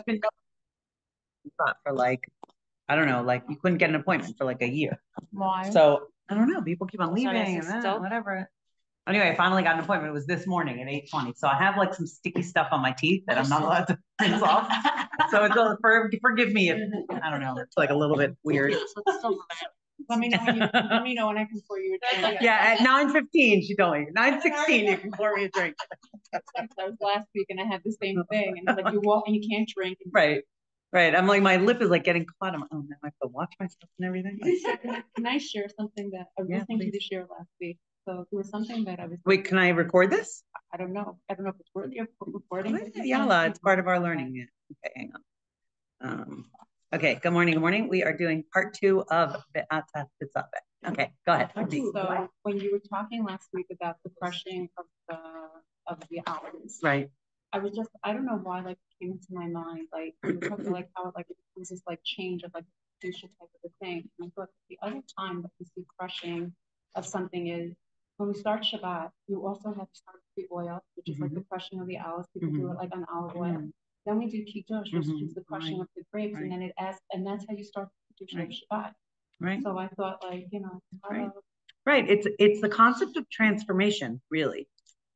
even know for like, I don't know, like you couldn't get an appointment for like a year. Why? So I don't know. People keep on leaving and whatever. Anyway, I finally got an appointment. It was this morning at 8:20. So I have like some sticky stuff on my teeth that I'm not allowed to rinse off. So it's all, forgive me if, I don't know, it's like a little bit weird. Let me know when I can pour you a drink. Yeah, at 9:15, she told me. 9:16, you can pour me a drink. That was last week and I had the same thing. And like you walk and you can't drink. Right. Right. I'm like, my lip is like getting caught. I'm like, oh, now I have to watch myself and everything. Can I share something that I was listening to the share last week? So it was something that I was. Wait, can I record this? I don't know. I don't know if it's worthy of recording. Yalla, it's part of our learning. Okay, hang on. Okay, good morning. Good morning. We are doing part 2 of Be'ata Titzabe. Okay, go ahead. So when you were talking last week about the crushing of the olives, right? I don't know why, like, it came into my mind, like, we were talking, like, how, like, it was this, like, change of, like, sushi type of a thing. And I thought the other time that we see crushing of something is when we start Shabbat, you also have to start with the oil, which is like the crushing of the olives. People do it, like, on olive oil. Then we do kiddush, which is the crushing of the grapes, and then it adds, and that's how you start the kiddush of Shabbat. Right. So I thought, like, you know, right. It's the concept of transformation, really.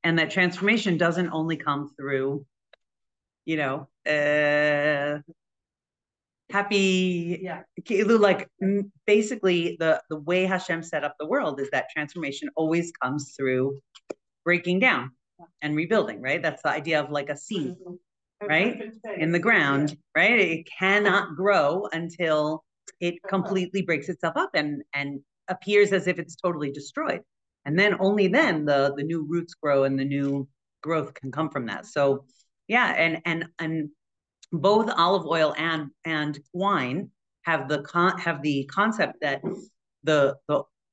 And that transformation doesn't only come through, you know, happy, like basically the way Hashem set up the world is that transformation always comes through breaking down and rebuilding, right? That's the idea of like a seed, right? In the ground, right? It cannot grow until it completely breaks itself up and appears as if it's totally destroyed. And then only then the new roots grow and the new growth can come from that. So yeah, and both olive oil and wine have the concept that the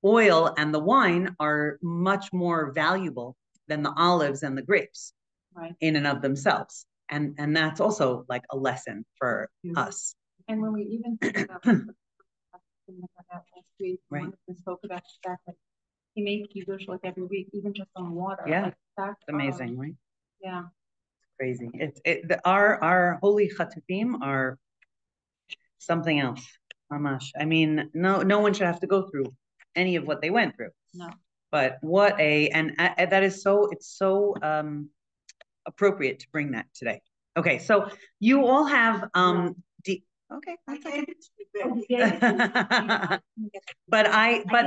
oil and the wine are much more valuable than the olives and the grapes, right, in and of themselves. And that's also like a lesson for us. And when we even think about last week, right, we spoke about the fact that he made kiddush like every week, even just on water. Yeah, like that's amazing, right? Yeah, it's crazy. Our holy chatufim are something else, mamash. I mean, no one should have to go through any of what they went through. No, but what that is so. It's so appropriate to bring that today. Okay, so you all have okay, that's okay. but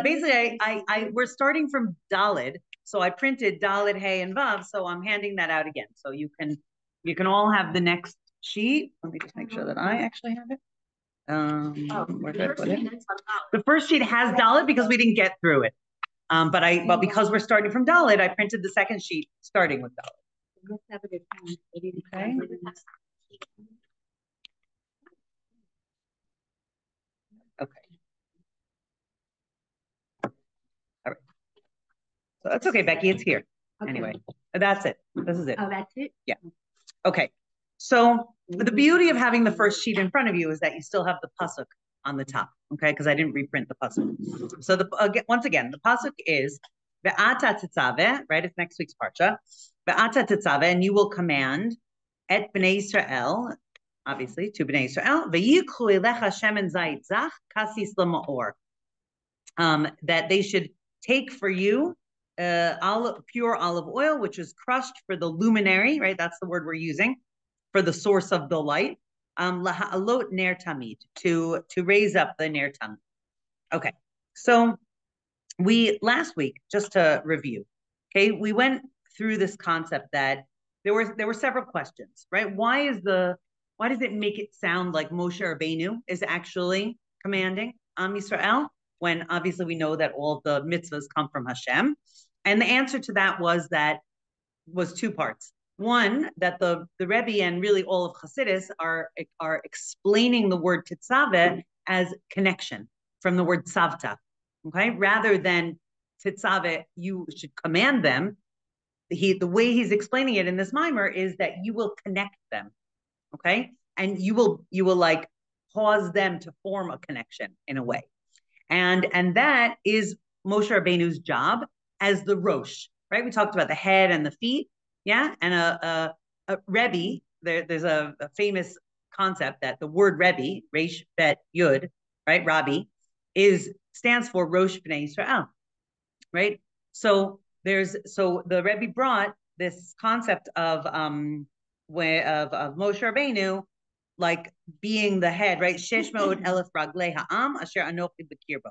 basically I we're starting from Dalid, so I printed Dalid, Hey, and Vav, so I'm handing that out again. So you can all have the next sheet. Let me just make sure that I actually have it. Where did I put it? The first sheet has Dalid because we didn't get through it. But because we're starting from Dalid, I printed the second sheet starting with Dalid. Okay. Okay. All right. So that's okay, Becky. It's here. Okay. Anyway, that's it. This is it. Oh, that's it? Yeah. Okay. So the beauty of having the first sheet in front of you is that you still have the pasuk on the top. Okay, because I didn't reprint the pasuk. So once again, the pasuk is Be'ata Tetzaveh, right? It's next week's parsha. Be'ata Tetzaveh, and you will command et bnei Israel, obviously to bnei Israel, ve'yikhu elecha shemen zayit zach kasis l'ma'or, that they should take for you pure olive oil, which is crushed for the luminary, right? That's the word we're using for the source of the light. Laha'alot ner tamid, to raise up the ner tamid. Okay, so last week, just to review, okay, we went through this concept that there were several questions, right? Why does it make it sound like Moshe Rabbeinu is actually commanding Am Yisrael, when obviously we know that all the mitzvahs come from Hashem? And the answer to that was 2 parts. One, that the Rebbe and really all of Chassidus are explaining the word tetzaveh as connection from the word tzavta, okay? Rather than tetzaveh, you should command them. The way he's explaining it in this mimer is that you will connect them, okay? And you will like cause them to form a connection in a way. And that is Moshe Rabbeinu's job as the Rosh, right? We talked about the head and the feet, yeah? And a Rebbe, there's a famous concept that the word Rebbe, Resh Bet Yud, right, Rabbi, stands for Rosh Bnei Israel, right? So the Rebbe brought this concept of Moshe Rabbeinu, like being the head, right? Shesh Me'od Elef Raglei Ha'am Asher Anochi B'Kirbo,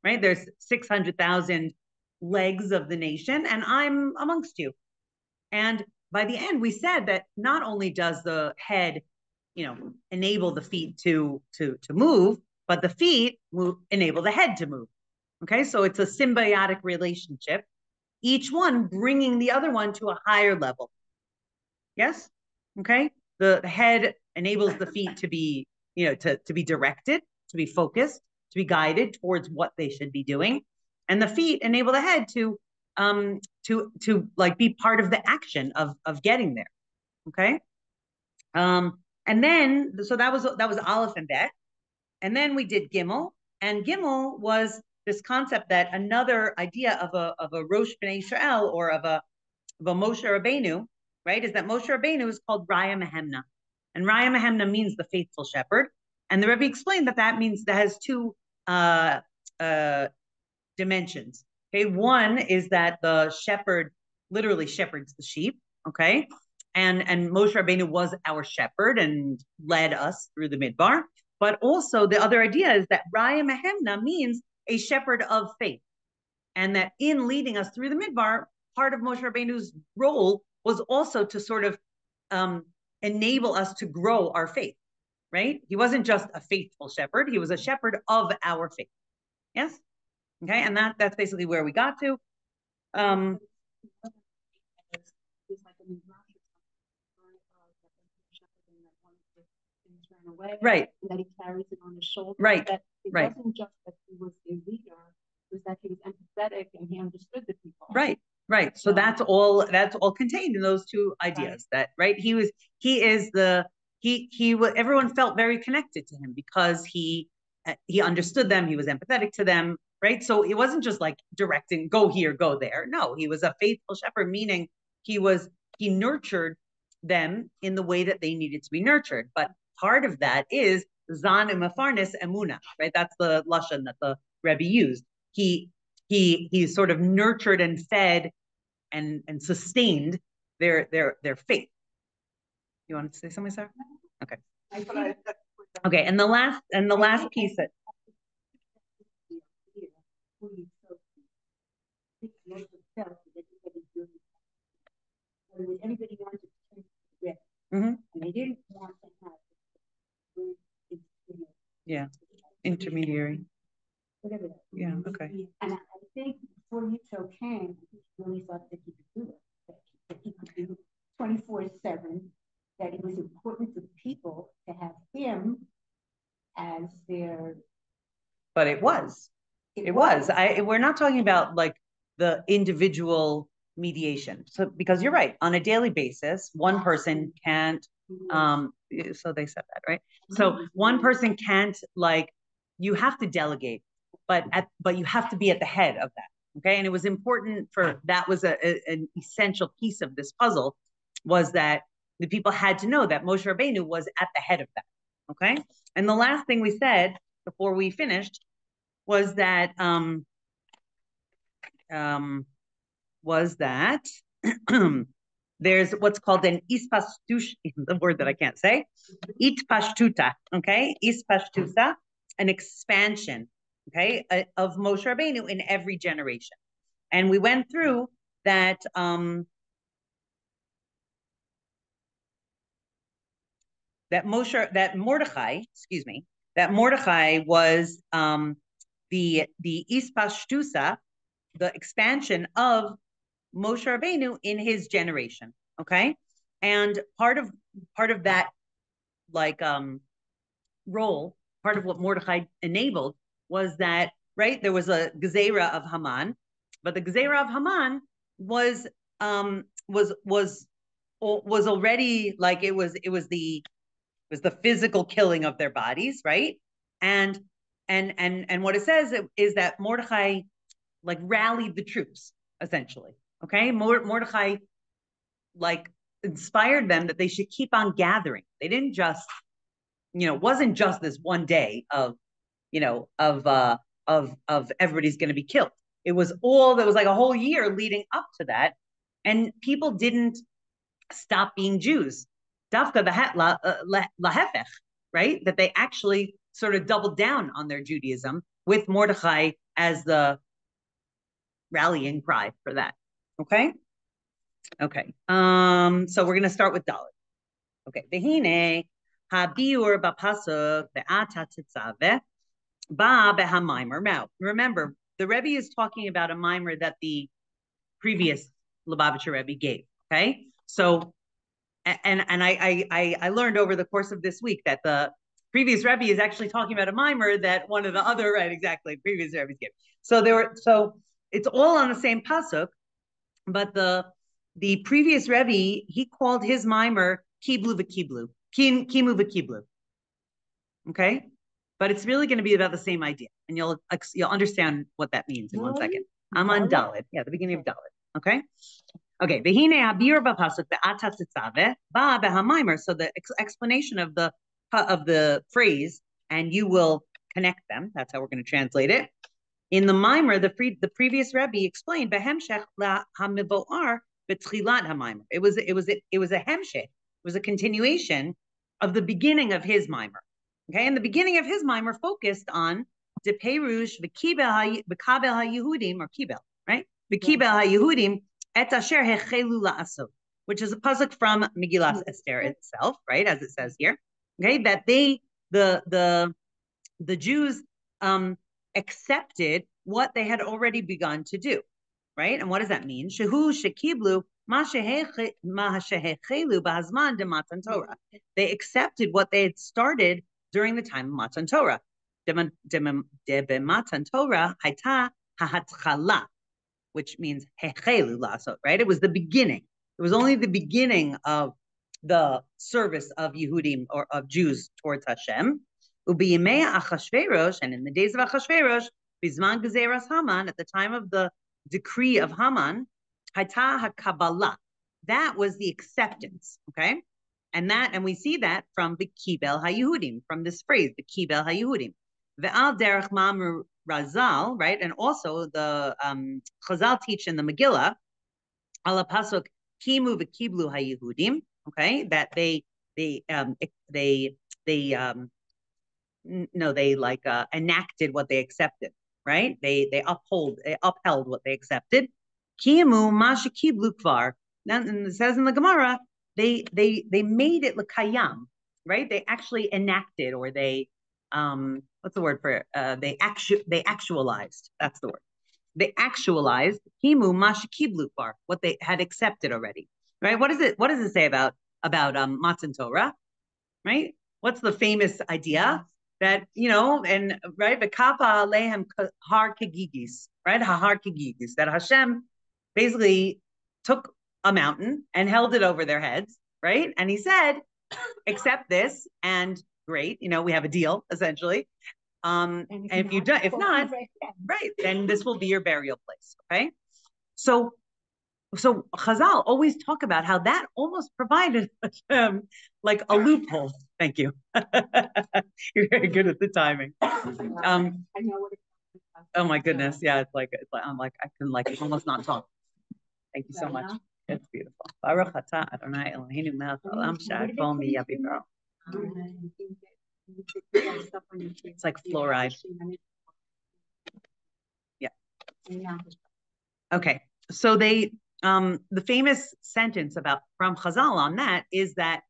right? There's 600,000 legs of the nation, and I'm amongst you. And by the end, we said that not only does the head, enable the feet to move, but the feet enable the head to move. Okay, so it's a symbiotic relationship, each one bringing the other one to a higher level. Yes? Okay, the head enables the feet to be, to be directed, to be focused, to be guided towards what they should be doing. And the feet enable the head to like be part of the action of getting there. Okay. And then, so that was Aleph and Bet. And then we did Gimel, and Gimel was this concept that another idea of a Rosh Bnei Israel, or of a Moshe Rabbeinu, right, is that Moshe Rabbeinu is called Raya Mehemna. And Raya Mehemna means the faithful shepherd. And the Rebbe explained that means that has two dimensions. Okay, one is that the shepherd literally shepherds the sheep. Okay, and Moshe Rabbeinu was our shepherd and led us through the midbar. But also the other idea is that Raya Mehemna means a shepherd of faith, and that in leading us through the midbar, part of Moshe Rabbeinu's role was also to sort of enable us to grow our faith. Right? He wasn't just a faithful shepherd; he was a shepherd of our faith. Yes. Okay, and that's basically where we got to. Right. And that he carries it on his shoulder. Right. That it right. wasn't just that he was a leader; it was that he was empathetic and he understood the people. Right. Right. So that's all contained in those two ideas. Right. Everyone felt very connected to him because he understood them. He was empathetic to them. Right. So it wasn't just like directing, go here, go there. No, he was a faithful shepherd, meaning he nurtured them in the way that they needed to be nurtured. But part of that is zan u'mefarnes emuna, right? That's the lashon that the Rebbe used. He sort of nurtured and fed and sustained their faith. You want to say something, Sarah? Okay. Okay, and the last piece that everybody wanted to change the rest, and they didn't want to have intermediary. Whatever that. Yeah. Okay. And I think before Yitzhak came, he really thought that he could do it. That he could do 24/7. That it was important to people to have him as their. But it was. We're not talking about like the individual mediation. So because you're right, on a daily basis, one person can't. So they said that, right? So one person can't, like, you have to delegate, but you have to be at the head of that. Okay, and it was important that was an essential piece of this puzzle, was that the people had to know that Moshe Rabbeinu was at the head of that. Okay, and the last thing we said before we finished was that there's what's called an ispashtush, the word that I can't say, itpashtuta, okay, ispashtuta, an expansion, okay, of Moshe Rabbeinu in every generation. And we went through that that Mordechai was the ispashtusa, the expansion of Moshe Rabbeinu in his generation. Okay, and part of that, like, role, part of what Mordechai enabled was that, right, there was a gezerah of Haman, but the gezerah of Haman was already, like, it was the physical killing of their bodies, right? And what it says is that Mordechai, like, rallied the troops, essentially. Okay, Mordechai, like, inspired them that they should keep on gathering. They didn't just wasn't just this one day of everybody's going to be killed. It was like a whole year leading up to that, and people didn't stop being Jews. Dafka lahefech, right? That they actually sort of doubled down on their Judaism with Mordechai as the rallying cry for that. Okay. So we're going to start with Dalet. Okay. Vehine habiur bapasuk be'ata titzaveh ba behamimer. Now, remember, the Rebbe is talking about a mimer that the previous Lubavitcher Rebbe gave. Okay. So, and I learned over the course of this week that the previous Rebbe is actually talking about a mimer that one of the other, right, exactly, previous Rebbe's gave. So it's all on the same pasuk, but the previous Rebbe, he called his mimer kiblu v'kiblu, kimu v'kiblu. Okay, but it's really going to be about the same idea, and you'll understand what that means in 1 second. I'm on Dalet, the beginning of Dalet. Okay. V'hine habir b'pasuk be'ata tzitzaveh ba behamimer. So the explanation of the phrase, and you will connect them. That's how we're going to translate it. In the mimer, the previous Rebbe explained behemshech hamivoar b'tchilat hamimer. It was a hemshech. It was a continuation of the beginning of his mimer. Okay, and the beginning of his mimer focused on de perush v'kibel haYehudim, or kibel, right? V'kibel haYehudim et asher hechelu la'asot, which is a pasuk from Megillas Esther itself, right, as it says here. Okay, that the Jews accepted what they had already begun to do, right? And what does that mean? Shehu shekiblu ma shehechelu b'hazman de Matan Torah. They accepted what they had started during the time of Matan Torah. De Matan Torah haita ha'hatchala, which means hechelu lasot, right? It was the beginning. It was only the beginning of the service of Yehudim, or of Jews towards Hashem. Ubiyimei Achashverosh, and in the days of Achashverosh, bizman gezeras Haman, at the time of the decree of Haman, haita hakabbalah. That was the acceptance, okay? And we see that from the Kibel HaYehudim, from this phrase, the Kibel HaYehudim. Ve'al derech ma'amr Razal, right? And also the Chazal teach in the Megillah, ala pasuk kimu v'kiblu HaYehudim, okay? That they enacted what they accepted, right? They upheld what they accepted. Kimu ma shekiblu kvar. And it says in the Gemara, they made it l'kayam, right? They actually enacted, or they what's the word for it? They actualized. That's the word. They actualized himu mashikiblu kvar, what they had accepted already, right? What does it say about Matan Torah, right? What's the famous idea that and right, v'kapa alehem har kegigis, right? Har kegigis, that Hashem basically took a mountain and held it over their heads, right? And he said, accept this, and great, we have a deal, essentially. And if not, right, then this will be your burial place, okay? So Chazal always talk about how that almost provided like a loophole. Thank you. You're very good at the timing. Oh my goodness, yeah, it's like I'm like I can almost not talk. Thank you so much. It's beautiful. Baruch atah Adonai Eloheinu melech haolam she'akol miyaviv. It's like fluoride. Yeah. Okay. So the famous sentence from Chazal on that is that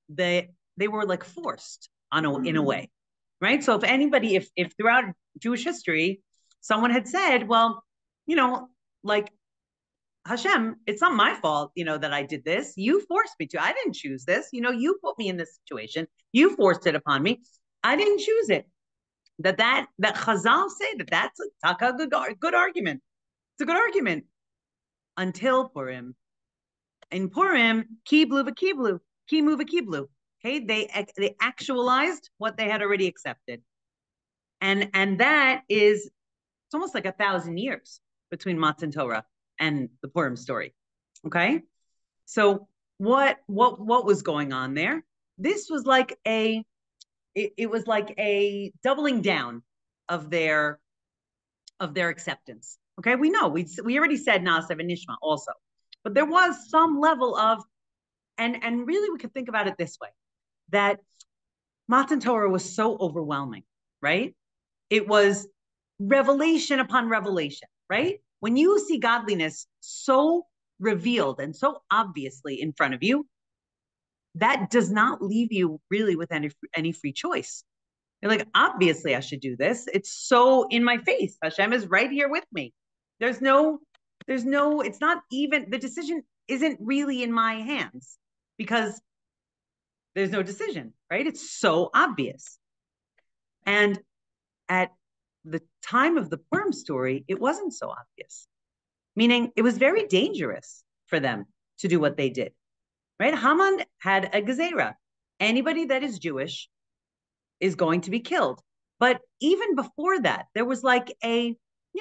they were like forced in a way, right? So if throughout Jewish history, someone had said, well, like, Hashem, it's not my fault, that I did this. You forced me to. I didn't choose this. You put me in this situation. You forced it upon me. I didn't choose it. That Chazal say that's a good argument. It's a good argument. Until Purim. In Purim, kiblu v'kiblu, kimu v'kiblu. Okay, they actualized what they had already accepted. And that is, it's almost like 1,000 years between Matan Torah and the Purim story. Okay, so what was going on there? This was like it was like a doubling down of their acceptance. Okay, we know we already said Naasev and Nishma also, but there was some level of, and really we could think about it this way, that Matan Torah was so overwhelming, right? It was revelation upon revelation, right? When you see godliness so revealed and so obviously in front of you, that does not leave you really with any free choice. You're like, obviously I should do this. It's so in my face. Hashem is right here with me. It's not even, the decision isn't really in my hands because there's no decision, right? It's so obvious. And at the time of the Purim story, it wasn't so obvious, meaning it was very dangerous for them to do what they did, right? Haman had a gezerah. Anybody that is Jewish is going to be killed. But even before that, there was like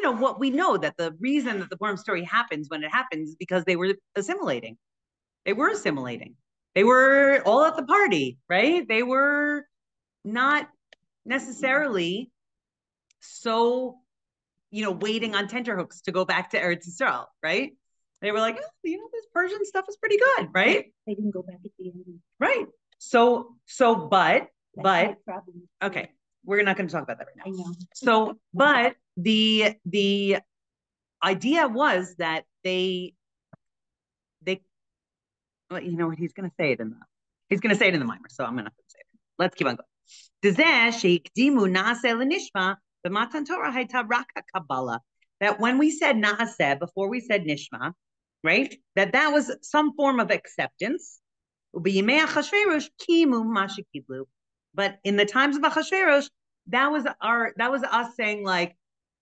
what we know, that the reason that the Purim story happens when it happens is because they were assimilating. They were all at the party, right? They were not necessarily so, waiting on tenterhooks to go back to Eretz Yisrael, right? They were like, this Persian stuff is pretty good, right? They didn't go back at the end. Right. But okay, we're not going to talk about that right now. I know. So, but the idea was that they well, you know what, he's going to say it in the mimer, so I'm going to say it. Let's keep on going. That when we said naaseh before we said nishma, right? That was some form of acceptance. But in the times of Achashverosh, that was us saying, like,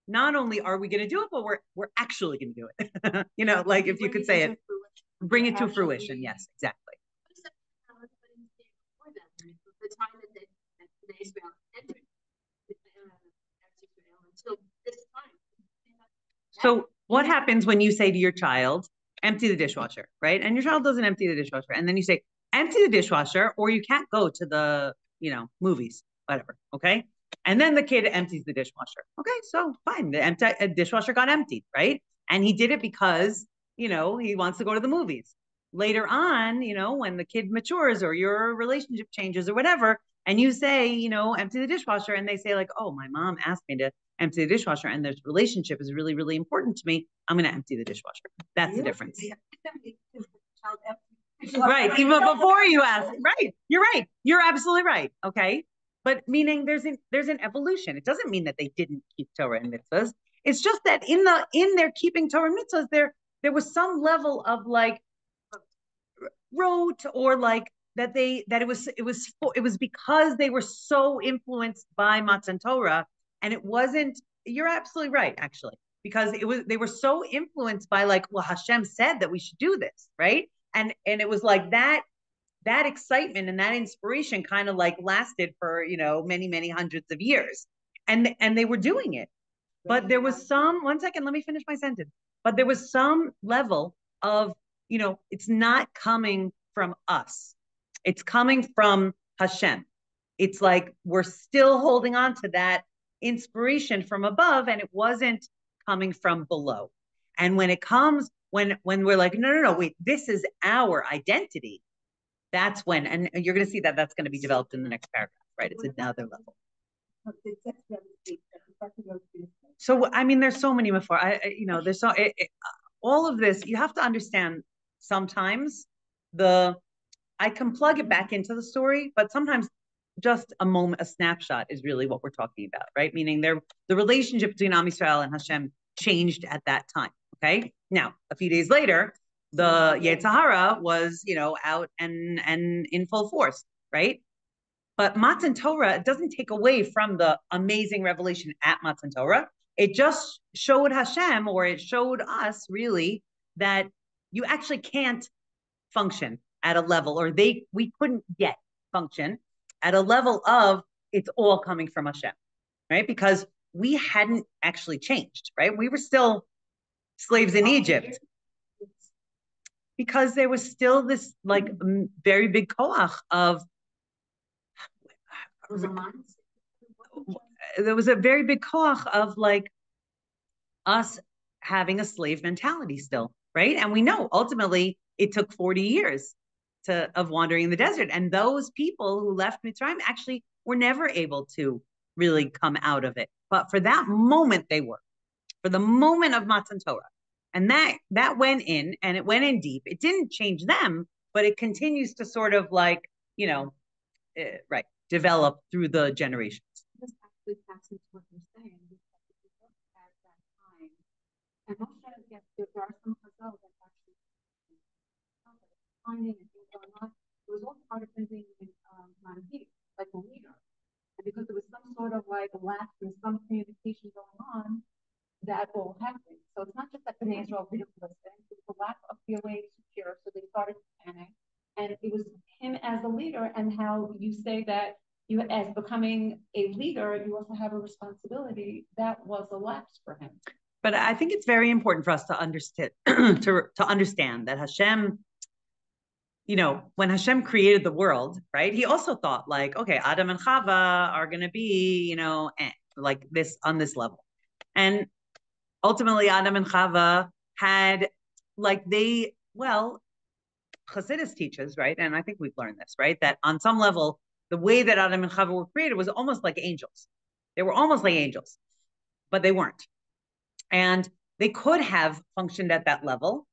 not only are we going to do it, but we're actually going to do it. Like if you could say it, bring it to fruition. Yes, exactly. The time that Israel entered until this time. So what happens when you say to your child, empty the dishwasher, right? And your child doesn't empty the dishwasher. And then you say, empty the dishwasher or you can't go to the, movies, whatever, okay? And then the kid empties the dishwasher. Okay, so fine. The dishwasher got emptied, right? And he did it because, he wants to go to the movies. Later on, when the kid matures or your relationship changes or whatever, and you say, empty the dishwasher, and they say like, oh, my mom asked me to empty the dishwasher and this relationship is really, really important to me, I'm going to empty the dishwasher. That's the difference. Right, even before you ask. Right, you're right. You're absolutely right, okay? But meaning there's an evolution. It doesn't mean that they didn't keep Torah and mitzvahs. It's just that in their keeping Torah and mitzvahs, there was some level of like rote or like that it was because they were so influenced by Matan Torah, and it wasn't. You're absolutely right, actually, because they were so influenced by like, well, Hashem said that we should do this, right? And it was like that excitement and that inspiration kind of like lasted for many, many hundreds of years, and they were doing it. But there was one second, let me finish my sentence. But there was some level of, it's not coming from us. It's coming from Hashem. It's like we're still holding on to that inspiration from above, and it wasn't coming from below. And when it comes, when we're like, no, wait, this is our identity. That's when, and you're going to see that that's going to be developed in the next paragraph, right? It's another level. So, I mean, there's so many before, there's so, all of this, you have to understand sometimes I can plug it back into the story, but sometimes just a moment, a snapshot is really what we're talking about, right? Meaning the relationship between Am Yisrael and Hashem changed at that time, okay? Now, a few days later, the Yetzer Hara was, out and in full force, right? But Matan Torah doesn't take away from the amazing revelation at Matan Torah. It just showed Hashem, or it showed us really, that you actually can't function at a level, or we couldn't yet function at a level of it's all coming from Hashem, right? Because we hadn't actually changed, right? We were still slaves in Egypt. Because there was still this like very big koach of was a mindset. There was a very big koach of like us having a slave mentality still, right? And we know ultimately it took 40 years of wandering in the desert. And those people who left Mitzrayim actually were never able to really come out of it. But for that moment, they were. For the moment of Matan Torah. And that went in, and it went in deep. It didn't change them, but it continues to sort of like, develop through the generations. This actually taps into what you're saying. Because if you look at that time, and Moshe, yes, there are some Chazal that actually finding and things going on. It was all part of him being Manhi, like a leader. And because there was some sort of like lapse and some communication going on, that all happened. So it's not just that the Israel didn't listen, it was a lack of feeling secure, so they started to panic. And it was him as a leader, and how you say that you, as becoming a leader, you also have a responsibility. That was a lapse for him. But I think it's very important for us to understand to understand that Hashem, when Hashem created the world, right? He also thought like, okay, Adam and Chava are going to be, like this on this level. And ultimately, Adam and Chava had Chassidus teaches, right? And I think we've learned this, right? That on some level, the way that Adam and Chava were created was almost like angels. They were almost like angels, but they weren't. And they could have functioned at that level,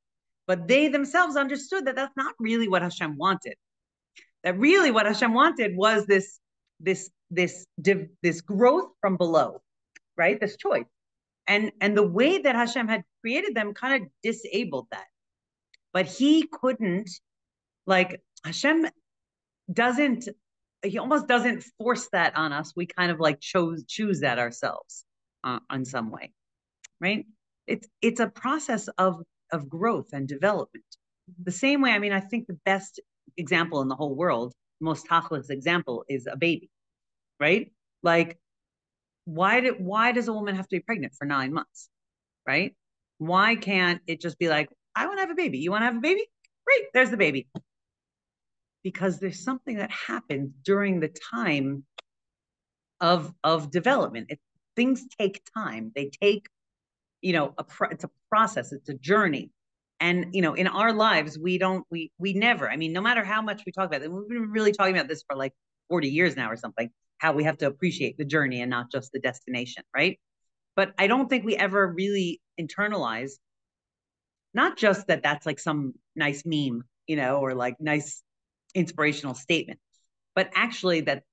but they themselves understood that that's not really what Hashem wanted. That really what Hashem wanted was this growth from below, right? This choice. And the way that Hashem had created them kind of disabled that. But he couldn't, Hashem he almost doesn't force that on us. We kind of like choose that ourselves in some way, right? It's a process of growth and development. The same way, I think the best example in the whole world, most tachlis example, is a baby, right? Like, why does a woman have to be pregnant for 9 months, right? Why can't it just be like, I want to have a baby. You want to have a baby? Great, there's the baby. Because there's something that happens during the time of development. Things take time. They take, it's a process. It's a journey. And, in our lives, we never, no matter how much we talk about it, we've been really talking about this for like 40 years now or something, how we have to appreciate the journey and not just the destination, right? But I don't think we ever really internalize, not just that that's like some nice meme, or like nice inspirational statement, but actually that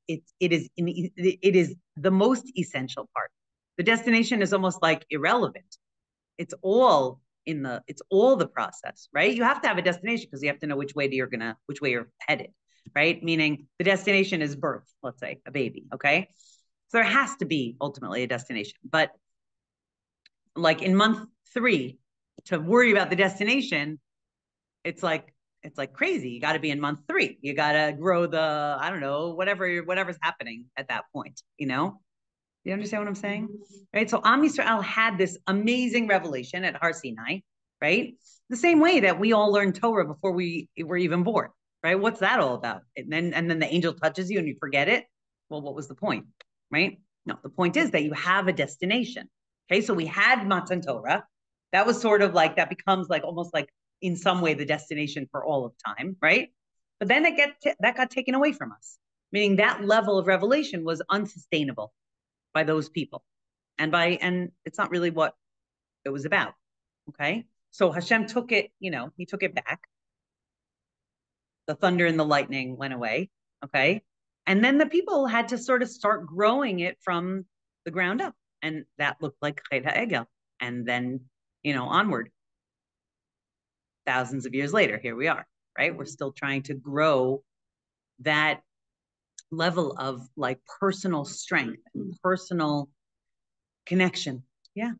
it is the most essential part. The destination is almost like irrelevant. It's all the process, right? You have to have a destination because you have to know which way you're headed, right? Meaning the destination is birth, let's say, a baby, okay? So there has to be ultimately a destination. But like in month 3, to worry about the destination, it's like crazy. You got to be in month 3. You got to grow the, I don't know, whatever's happening at that point, You understand what I'm saying? Right? So Am Yisrael had this amazing revelation at Har Sinai, right? The same way that we all learned Torah before we were even born, right? What's that all about? And then the angel touches you and you forget it. Well, what was the point, right? No, the point is that you have a destination. Okay, so we had Matan Torah. That was sort of like, that becomes like almost like in some way the destination for all of time, right? But then that got taken away from us, meaning that level of revelation was unsustainable by those people, and it's not really what it was about. Okay, so Hashem took it, he took it back. The thunder and the lightning went away. Okay, and then the people had to sort of start growing it from the ground up, and that looked like Chet HaEgel, and then onward. Thousands of years later, here we are, right? We're still trying to grow that level of like personal strength, personal connection. Yeah.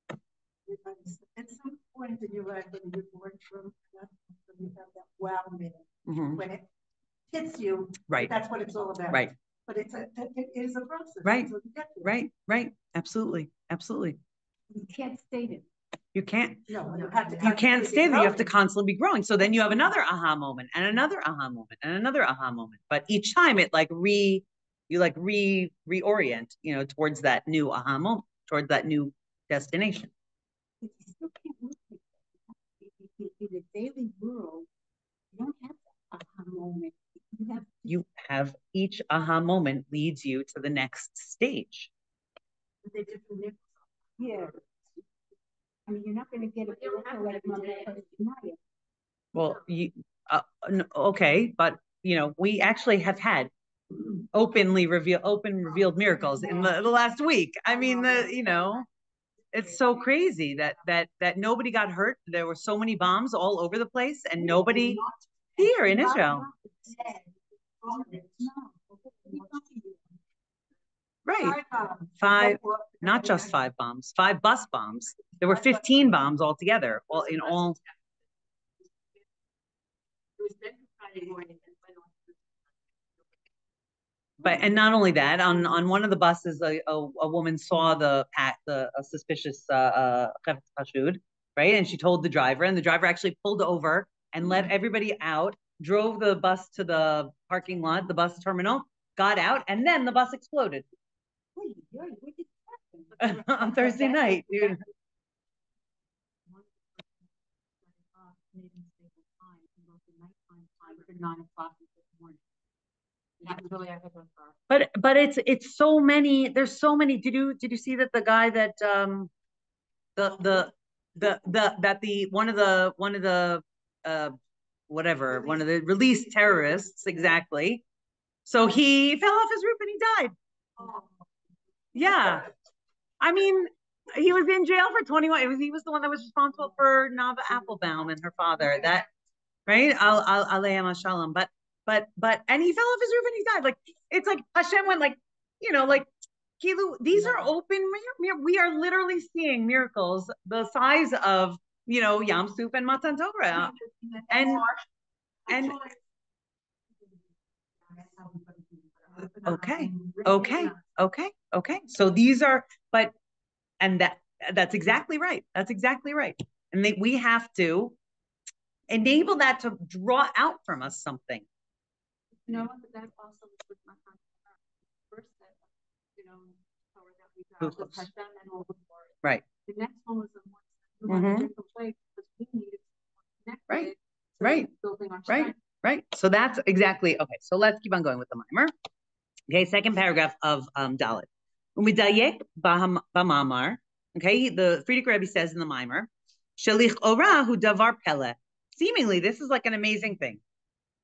At some point in your life, when you're going through, you have that wow minute when it hits you. Right. That's what it's all about. Right. But it is a process. Right. Right. Absolutely. You can't state it. You can't. No, you can't stay there. You have to constantly be growing. So then you have another aha moment and another aha moment and another aha moment. But each time it like You like reorient, towards that new aha moment, towards that new destination. But you still can't look like that. In the daily world, you don't have that aha moment. You have each aha moment leads you to the next stage. Yeah. I mean, you're not going to get a like Mother. Well, okay, but we actually have had open revealed miracles in the last week. I mean, it's so crazy that nobody got hurt. There were so many bombs all over the place, and nobody here in Israel. Right. 5, not just 5 bombs, 5 bus bombs. There were 15 bombs altogether, in all. But and not only that, on one of the buses, a woman saw a suspicious chashud, right? And she told the driver, and the driver actually pulled over and let everybody out, drove the bus to the parking lot, the bus terminal, got out, and then the bus exploded. On Thursday night, dude. But it's so many. There's so many. Did you see that the guy that one of the released terrorists, exactly. So he fell off his roof and he died. Yeah, I mean, he was in jail for 21. He was the one that was responsible for Nava Applebaum and her father. That right? Alayhim Shalom. But and he fell off his roof and he died. Like it's like Hashem went like Kilu. These are open. We are literally seeing miracles the size of Yam Suf and Matan Torah, and okay. So these are, and that's exactly right. That's exactly right. And we have to enable that to draw out from us something. That also was with my first set, Torah that we got with Hashem and all the glory. Right. The next one was the one different place because we needed to connect. Right. Building our strength. Right. So that's exactly okay. So let's keep on going with the mimer. Okay, second paragraph of Dalet. Umidayek b'mamar. Okay, the Frierdiker Rebbe says in the mimer, Shalich ora hu davar pele. Seemingly, this is like an amazing thing.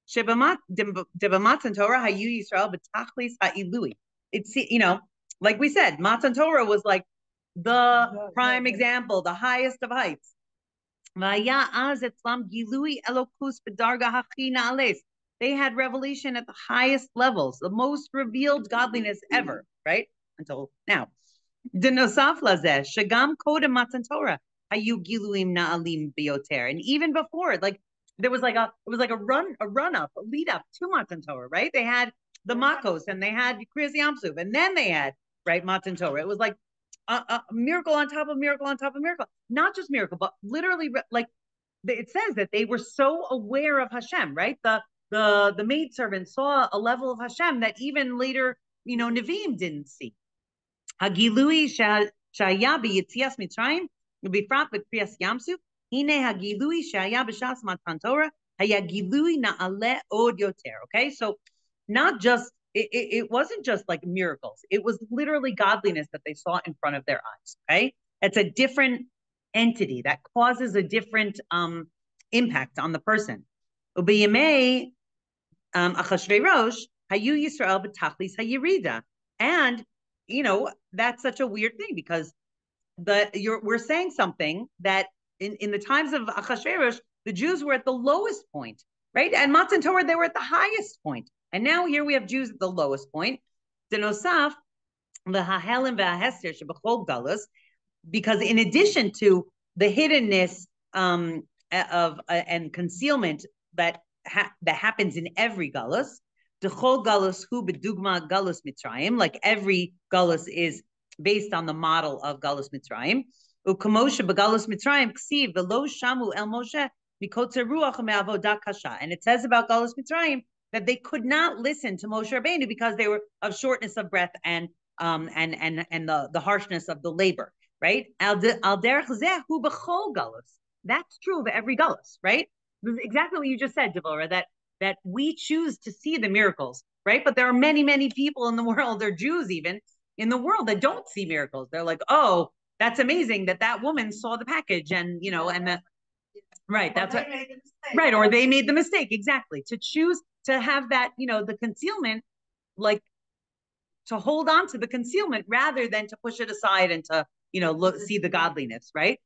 Shebamat Matan Torah hayu Yisrael b'tachlis ha'ilui. It's like we said, Matan Torah was like the prime example, the highest of heights. They had revelation at the highest levels, the most revealed godliness ever, right? Until now. And even before, like it was like a run up, a lead up to Matan Torah, right? They had the Makos and they had Kriyas Yamsuf, and then they had Matan Torah. It was like a miracle on top of miracle on top of miracle. Not just miracle, but literally like it says that they were so aware of Hashem, right? The maidservant saw a level of Hashem that even later, Nevi'im didn't see. Hagilui shaya b'yitzias Mitzrayim, b'frat b'kriyas Yamsuf, hine hagilui shaya b'shas Matan Torah, hayagilui na'ale od yoter. Okay, so not just it wasn't just like miracles. It was literally godliness that they saw in front of their eyes. Okay, it's a different entity that causes a different impact on the person. Ubiyamei Achashverosh hayu Yisrael b'tachlis hayirida, and that's such a weird thing because we're saying something that in the times of Achashverosh, the Jews were at the lowest point, right? And Matan Torah, they were at the highest point. And now here we have Jews at the lowest point. Denosaf, the Hahelim v'Hester shebechol galus, because in addition to the hiddenness of and concealment that happens in every galus, the whole galus hu bedugma galus Mitzrayim, like every galus is based on the model of galus Mitzrayim. Ukamoshe begalus Mitzrayim ksiv v'lo shamu el Moshe mikotzer ruach me'avodah kasha, and it says about galus Mitzrayim that they could not listen to Moshe Rabbeinu because they were of shortness of breath and the harshness of the labor, right? Al derech zeh hu b'chol galus. That's true of every galus, right? This is exactly what you just said, Devorah, that we choose to see the miracles, right? But there are many, many people in the world, or Jews even in the world, that don't see miracles. They're like, oh, that's amazing that woman saw the package, and and that, right? That's what, right? Or they made the mistake, exactly. To choose to have that, the concealment, like to hold on to the concealment rather than to push it aside and to see the godliness, right?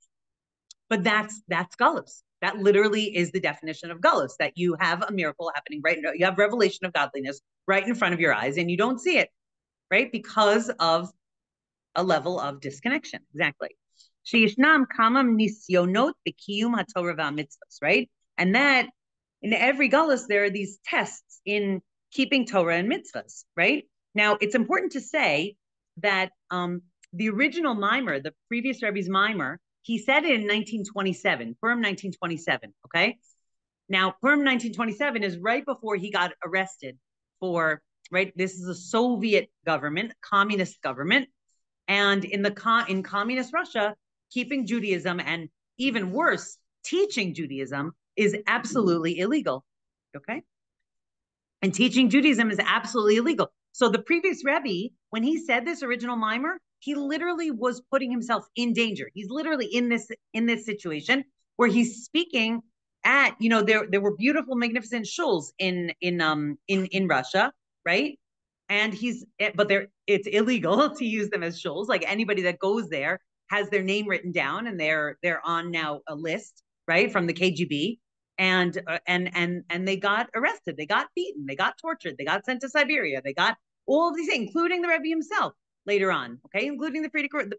But that's galus. That literally is the definition of galus, that you have a miracle happening right now. You have revelation of godliness right in front of your eyes and you don't see it, right? Because of a level of disconnection. Exactly. Sheyishnam kamam nisyonot b'kiyum haTorah v'amitzvos, right? And that in every galus, there are these tests in keeping Torah and mitzvahs, right? Now, it's important to say that the original mimer, the previous Rebbe's mimer, he said it in 1927, Purim 1927, okay? Now, Purim 1927 is right before he got arrested for, right? This is a Soviet government, communist government. And in communist Russia, keeping Judaism, and even worse, teaching Judaism, is absolutely illegal, okay? And teaching Judaism is absolutely illegal. So the previous Rebbe, when he said this original mimer, he literally was putting himself in danger. He's literally in this situation where he's speaking at, there were beautiful, magnificent shuls in Russia, right? And it's illegal to use them as shuls. Like anybody that goes there has their name written down, and they're on now a list, right, from the KGB. And they got arrested, they got beaten, they got tortured, they got sent to Siberia, they got all of these things, including the Rebbe himself later on, okay, including the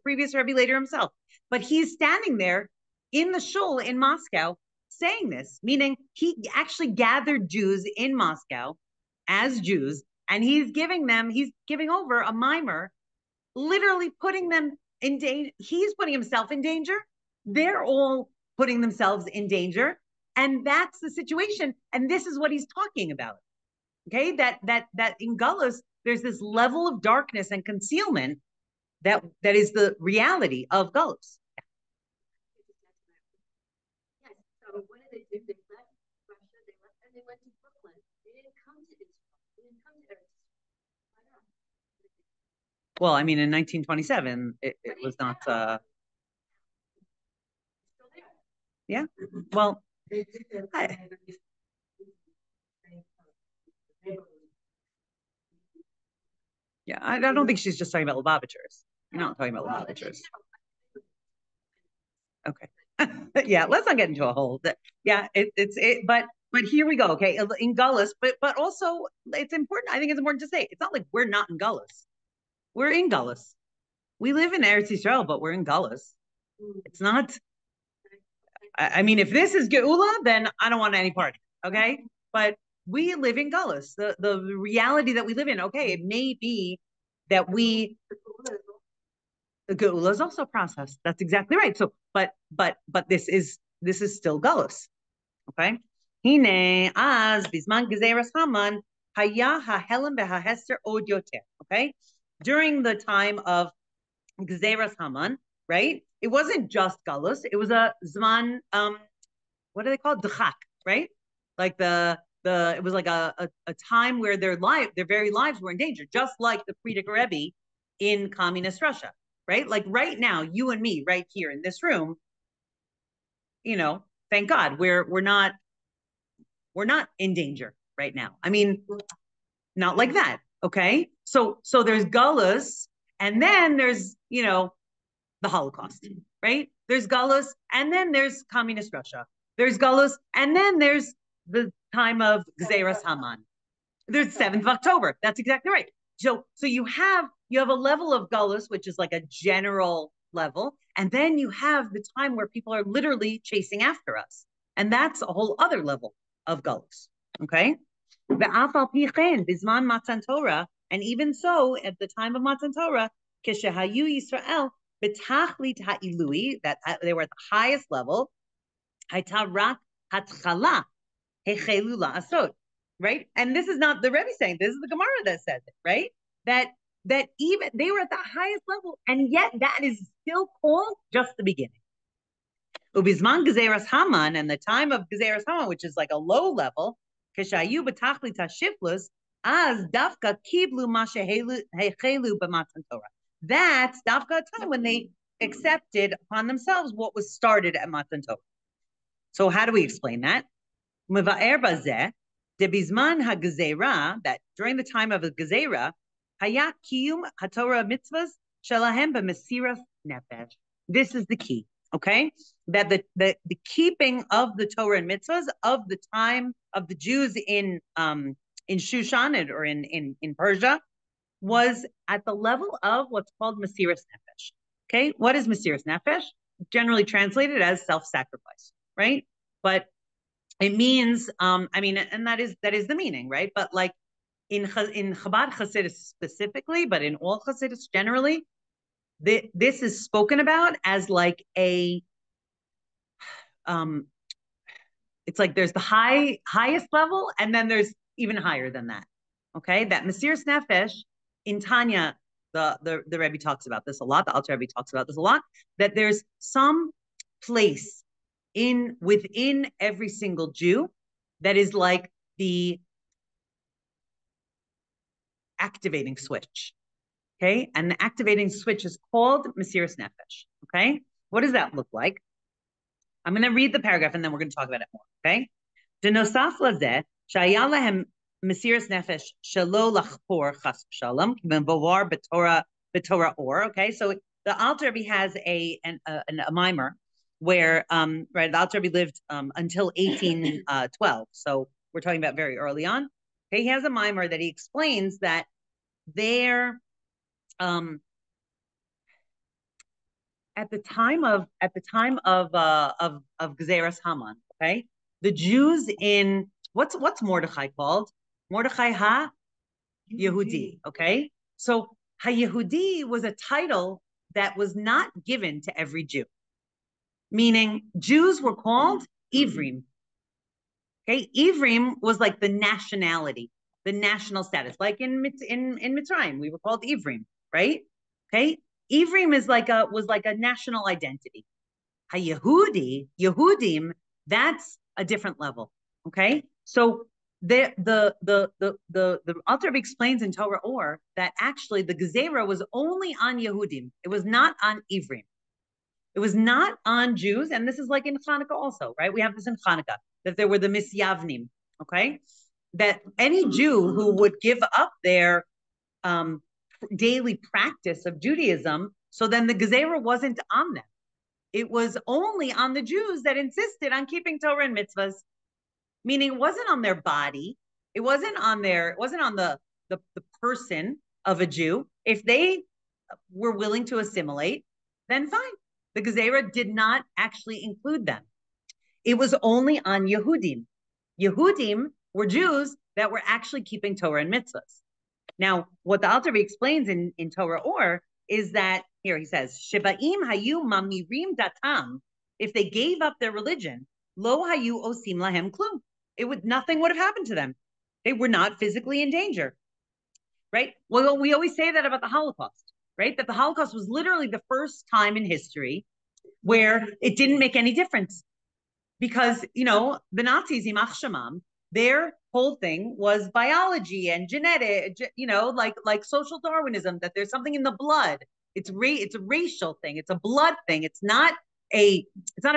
previous Rebbe later himself. But he's standing there in the shul in Moscow saying this, meaning he actually gathered Jews in Moscow as Jews, and he's giving over a mimer, literally putting them in danger. He's putting himself in danger. They're all putting themselves in danger. And that's the situation. And this is what he's talking about. Okay, that in galus, there's this level of darkness and concealment that is the reality of galus. Yes. So what did they do? They left Russia, and they went to Brooklyn. They didn't come to Israel. They didn't come to Eretz. Well, I mean, in 1927, it was not. Yeah. Well. I don't think she's just talking about Lubavitchers. You're not talking about Lubavitchers. Okay. Yeah, let's not get into a whole. But here we go. Okay, in Gullus, but also it's important. I think it's important to say it's not like we're not in Gullus. We're in Gullus. We live in Eretz Yisrael, but we're in Gullus. It's not. I mean, if this is Geula, then I don't want any part. Okay, but we live in Gullus. The reality that we live in. Okay, it may be that the Geula is also processed. That's exactly right. So, but this is still Gullus. Okay. Hine az bisman gezeras Haman haya hahelem behahester od yoter. Okay. During the time of gezeras Haman, right? It wasn't just Gullus. It was a zman. What do they call it? Dchak, right? Like it was like a time where their very lives were in danger, just like the Frierdiker Rebbe in communist Russia, right? Like right now, you and me, right here in this room, thank God we're not in danger right now. I mean, not like that. Okay. So there's Gullus, and then there's, the Holocaust, right? There's Gullus, and then there's communist Russia. There's Gullus, and then there's the time of Gzeras Haman. There's 7th of October. That's exactly right. So you have a level of Gullus, which is like a general level, and then you have the time where people are literally chasing after us, and that's a whole other level of Gullus. Okay. Bisman Matan Torah, and even so, at the time of Matan Torah, Kishahayu Yisrael betachlit ha'ilui, that they were at the highest level. Hayta rak hatchala hechelu la'asot. right? And this is not the Rebbe saying, this is the Gemara that says it, right? That even they were at the highest level, and yet that is still called just the beginning. Ubizman Gezeras Haman, and the time of Gezeras Haman, which is like a low level, Kishayu B'tachlit HaShiflus, as Dafka Kiblu Mashehelu B'Matan Torah. That's Dafka time when they accepted upon themselves what was started at Matan Torah. So how do we explain that? Meva'er bazeh debizman hagezera, that during the time of the gezera, haya kiyum haTorah mitzvahs shalahem b'mesiras nefesh. This is the key, okay? That the keeping of the Torah and mitzvahs of the time of the Jews in Shoshanet or in Persia was at the level of what's called mesiras nefesh. Okay, what is mesiras nefesh? Generally translated as self-sacrifice, right? But it means, I mean, and that is the meaning, right? But like in Chabad Hasidus specifically, but in all Hasidus generally, this is spoken about as like a, it's like there's the highest level, and then there's even higher than that. Okay, that mesiras nefesh in Tanya, the Rebbe talks about this a lot. The Alter Rebbe talks about this a lot. That there's some place within every single Jew that is like the activating switch. Okay, and the activating switch is called mesiras nefesh. Okay, what does that look like? I'm going to read the paragraph and then we're going to talk about it more. Okay, denosaf lazeh shaya lahem mesiras nefesh shelo lachpor chas v'shalom kiben Boar b'Torah or. Okay, so the Alter Rebbe has a mimer where right, the Alter Rebbe lived until 1812, so we're talking about very early on. Okay, he has a mimer that he explains that there at the time of Gezeras Haman, okay, the Jews in what's Mordechai called? Mordechai ha-Yehudi, okay? So ha-Yehudi was a title that was not given to every Jew, meaning Jews were called Ivrim. Okay, Ivrim was like the nationality, the national status, like in Mitzrayim, we were called Ivrim, right? Okay, Ivrim was like a national identity. Yehudim, that's a different level. Okay, so the Alter Rebbe explains in Torah Or that actually the Gezerah was only on Yehudim. It was not on Ivrim. It was not on Jews, and this is like in Hanukkah also, right? We have this in Hanukkah, that there were the misyavnim, okay? That any Jew who would give up their daily practice of Judaism, so then the Gezerah wasn't on them. It was only on the Jews that insisted on keeping Torah and mitzvahs, meaning it wasn't on their body. It wasn't on the person of a Jew. If they were willing to assimilate, then fine. The Gezerah did not actually include them. It was only on Yehudim. Yehudim were Jews that were actually keeping Torah and mitzvahs. Now, what the Alter Rebbe explains in Torah Or is that, here he says, Shebaim hayu mamirim datam, if they gave up their religion, lo hayu osim lahem klum. Nothing would have happened to them. They were not physically in danger, right? Well, we always say that about the Holocaust, right? That the Holocaust was literally the first time in history where it didn't make any difference. Because, the Nazis, Yimach Shemam, their whole thing was biology and genetic, like social Darwinism, that there's something in the blood. It's a racial thing. It's a blood thing. It's not a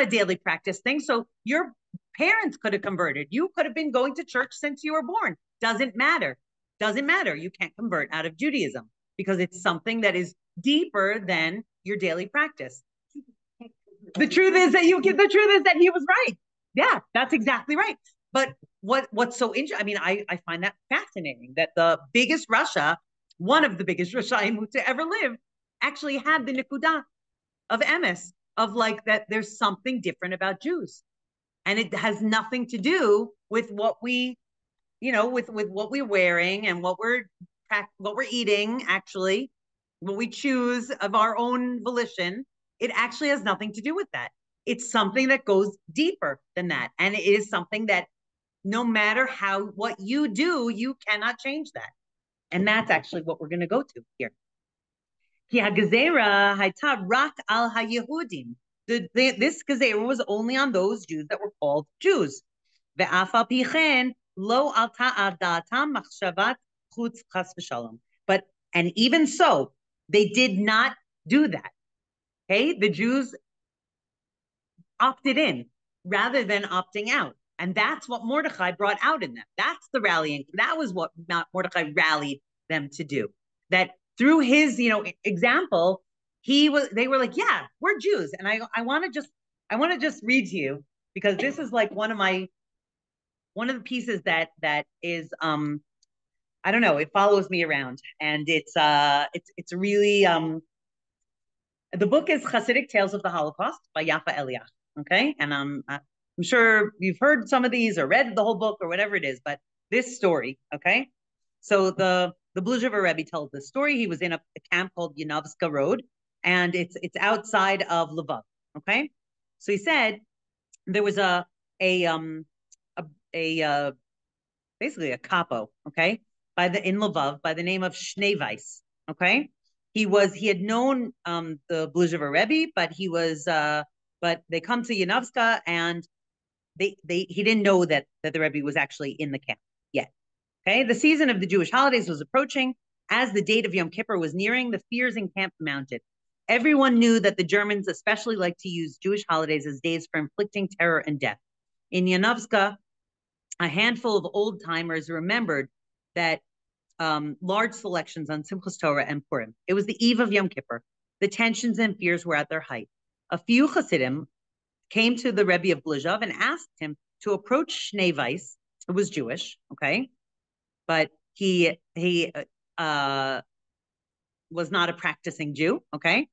daily practice thing. So your parents could have converted. You could have been going to church since you were born. Doesn't matter. You can't convert out of Judaism because it's something that is deeper than your daily practice. The truth is that he was right. Yeah, that's exactly right. But what's so interesting, I mean, I find that fascinating that the biggest Russia, one of the biggest Rashaim to ever live, actually had the Nikudah of emes, of like that there's something different about Jews. And it has nothing to do with what we, with what we're wearing and what we're eating, actually, what we choose of our own volition. It actually has nothing to do with that. It's something that goes deeper than that. And it is something that no matter what you do, you cannot change that. And that's actually what we're going to go to here. This gezerah was only on those Jews that were called Jews. But, and even so, they did not do that. Okay, the Jews opted in rather than opting out. And that's what Mordechai brought out in them. That's the rallying. That was what Mordechai rallied them to do. That through his, example, they were like, yeah, we're Jews. And I want to just read to you, because this is like one of the pieces that is, I don't know, it follows me around. And it's really, the book is Hasidic Tales of the Holocaust by Yafa Eliach. Okay. And I'm sure you've heard some of these or read the whole book or whatever it is, but this story, okay? So the Bluzhever Rebbe tells this story. He was in a camp called Yanovska Road, and it's outside of Lvov, okay? So he said there was basically a capo, okay, in Lvov by the name of Schneeweiss, okay? He had known the Bluzhever Rebbe, but but they come to Yanovska, and he didn't know that the Rebbe was actually in the camp yet. Okay, the season of the Jewish holidays was approaching. As the date of Yom Kippur was nearing, the fears in camp mounted. Everyone knew that the Germans especially like to use Jewish holidays as days for inflicting terror and death. In Yanovska, a handful of old-timers remembered that large selections on Simchas Torah and Purim. It was the eve of Yom Kippur. The tensions and fears were at their height. A few Hasidim came to the Rebbe of Bluzhev and asked him to approach Schneeweiss, who was Jewish, okay, but he was not a practicing Jew, okay?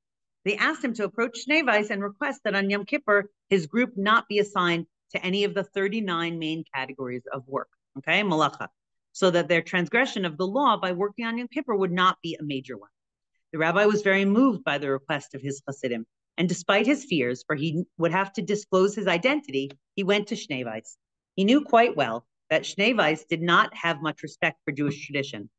They asked him to approach Schneeweiss and request that on Yom Kippur, his group not be assigned to any of the 39 main categories of work, okay, malacha, so that their transgression of the law by working on Yom Kippur would not be a major one. The rabbi was very moved by the request of his Hasidim, and despite his fears, for he would have to disclose his identity, he went to Schneeweiss. He knew quite well that Schneeweiss did not have much respect for Jewish tradition.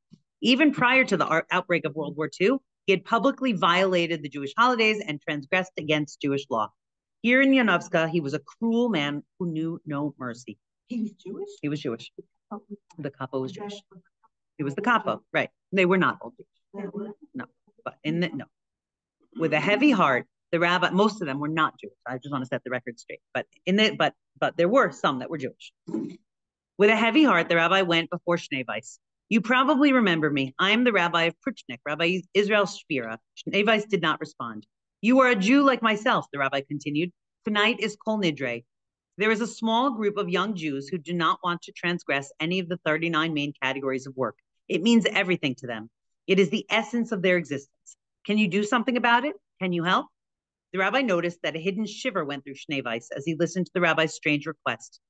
Even prior to the outbreak of World War II, he had publicly violated the Jewish holidays and transgressed against Jewish law. Here in Yanovska, he was a cruel man who knew no mercy. He was Jewish? He was Jewish. The capo was Jewish. He was the capo, right. They were not all Jewish. No, but no. With a heavy heart, the rabbi, most of them were not Jewish. I just want to set the record straight. But there were some that were Jewish. With a heavy heart, the rabbi went before Schneeweiss. You probably remember me. I am the rabbi of Pruchnik, Rabbi Israel Shvira. Schneeweiss did not respond. You are a Jew like myself, the rabbi continued. Tonight is Kol Nidre. There is a small group of young Jews who do not want to transgress any of the 39 main categories of work. It means everything to them. It is the essence of their existence. Can you do something about it? Can you help? The rabbi noticed that a hidden shiver went through Schneeweiss as he listened to the rabbi's strange request.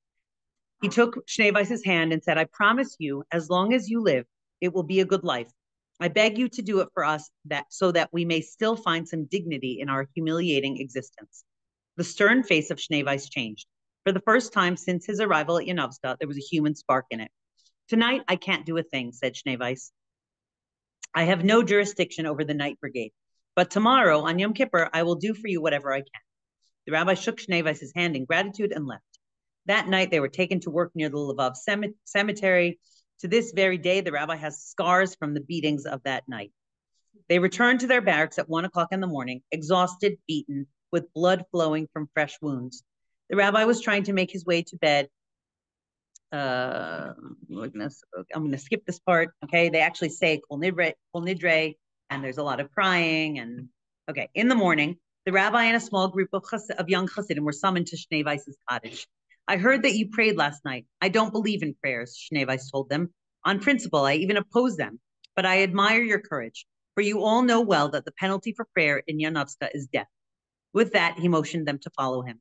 He took Schneeweiss's hand and said, I promise you, as long as you live, it will be a good life. I beg you to do it for us so that we may still find some dignity in our humiliating existence. The stern face of Schneeweiss changed. For the first time since his arrival at Yanovska, there was a human spark in it. Tonight, I can't do a thing, said Schneeweiss. I have no jurisdiction over the night brigade. But tomorrow, on Yom Kippur, I will do for you whatever I can. The rabbi shook Schneeweiss's hand in gratitude and left. That night, they were taken to work near the Lvov cemetery. To this very day, the rabbi has scars from the beatings of that night. They returned to their barracks at 1 o'clock in the morning, exhausted, beaten, with blood flowing from fresh wounds. The rabbi was trying to make his way to bed. I'm going to skip this part. Okay, they actually say Kol Nidre, and there's a lot of crying. And okay, in the morning, the rabbi and a small group of young Hasidim were summoned to Schneeweiss's cottage. I heard that you prayed last night. I don't believe in prayers, Schneeweiss told them. On principle, I even oppose them. But I admire your courage, for you all know well that the penalty for prayer in Yanovska is death. With that, he motioned them to follow him.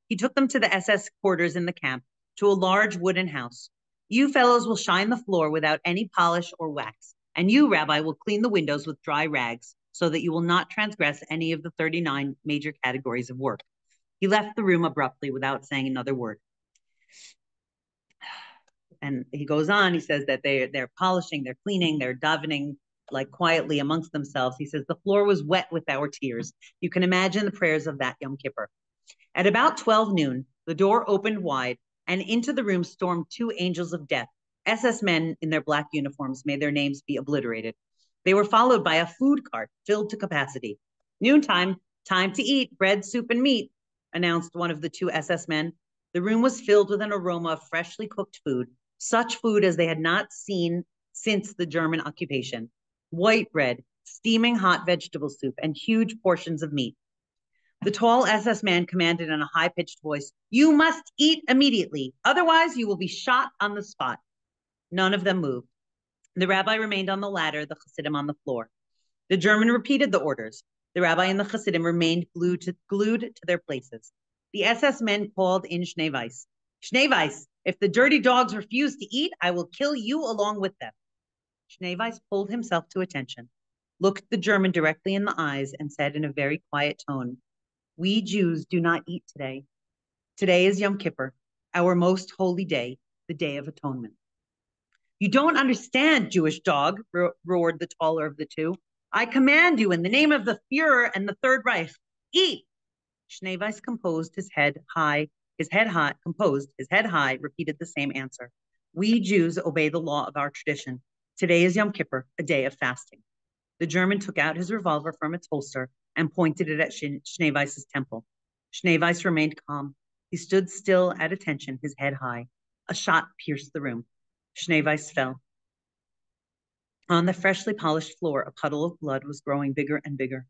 He took them to the SS quarters in the camp, to a large wooden house. You fellows will shine the floor without any polish or wax, and you, Rabbi, will clean the windows with dry rags so that you will not transgress any of the 39 major categories of work. He left the room abruptly without saying another word. and he goes on, he says that they're polishing, they're cleaning, they're davening like quietly amongst themselves. He says, the floor was wet with our tears. You can imagine the prayers of that Yom Kippur. At about 12 noon, the door opened wide, and into the room stormed 2 angels of death. SS men in their black uniforms made their names be obliterated. They were followed by a food cart filled to capacity. Noontime, time to eat, bread, soup, and meat, announced one of the 2 SS men. The room was filled with an aroma of freshly cooked food, such food as they had not seen since the German occupation. White bread, steaming hot vegetable soup, and huge portions of meat. The tall SS man commanded in a high-pitched voice, "You must eat immediately, otherwise you will be shot on the spot." None of them moved. The rabbi remained on the ladder, the Hasidim on the floor. The German repeated the orders. The rabbi and the Hasidim remained glued to their places. The SS men called in Shnei Weiss. "Shnei Weiss, if the dirty dogs refuse to eat, I will kill you along with them." Shnei Weiss pulled himself to attention, looked the German directly in the eyes, and said in a very quiet tone, "We Jews do not eat today. Today is Yom Kippur, our most holy day, the Day of Atonement." "You don't understand, Jewish dog," roared the taller of the 2. "I command you in the name of the Führer and the Third Reich, eat." Shnei Weiss composed his head high, repeated the same answer. "We Jews obey the law of our tradition. Today is Yom Kippur, a day of fasting." The German took out his revolver from its holster and pointed it at Shnei Weiss's temple. Shnei Weiss remained calm. He stood still at attention, his head high. A shot pierced the room. Shnei Weiss fell. On the freshly polished floor, a puddle of blood was growing bigger and bigger.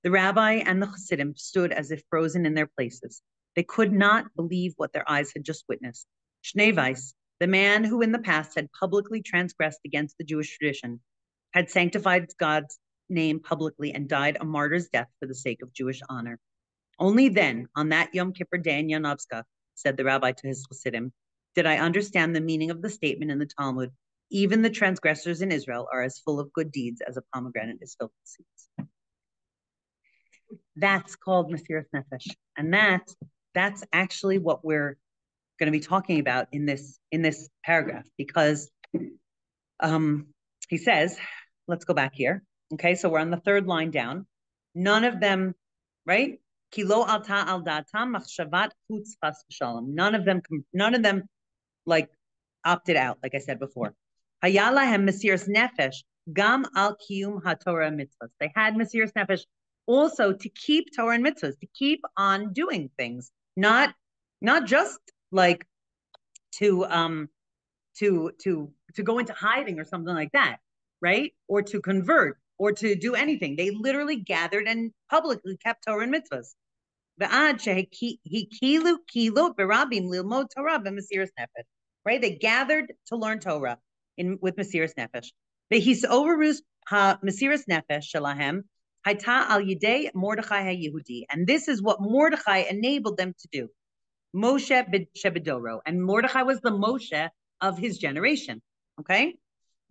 The rabbi and the Hasidim stood as if frozen in their places. They could not believe what their eyes had just witnessed. Shnei Weiss, the man who in the past had publicly transgressed against the Jewish tradition, had sanctified God's name publicly and died a martyr's death for the sake of Jewish honor. Only then, on that Yom Kippur day in Yanovska, said the rabbi to his Hasidim, did I understand the meaning of the statement in the Talmud, even the transgressors in Israel are as full of good deeds as a pomegranate is filled with seeds. That's called Mesiras Nefesh. And that's actually what we're going to be talking about in this paragraph, because he says, let's go back here. Okay, so we're on the 3rd line down. None of them, right? Kilo alta al datam machshavat chutz chas v'shalom. None of them like opted out, like I said before. Hayalahem mesiras nefesh gam al kiyum haTorah mitzvahs. They had mesiras nefesh also to keep Torah and mitzvahs, to keep on doing things, not just like to go into hiding or something like that, right? Or to convert or to do anything. They literally gathered and publicly kept Torah and mitzvahs. Right? They gathered to learn Torah with Mesiras Nefesh. Mesiras Nefesh shalahem hayta al yidei Mordechai HaYehudi. And this is what Mordechai enabled them to do. Moshe Shebedoro. And Mordechai was the Moshe of his generation. Okay?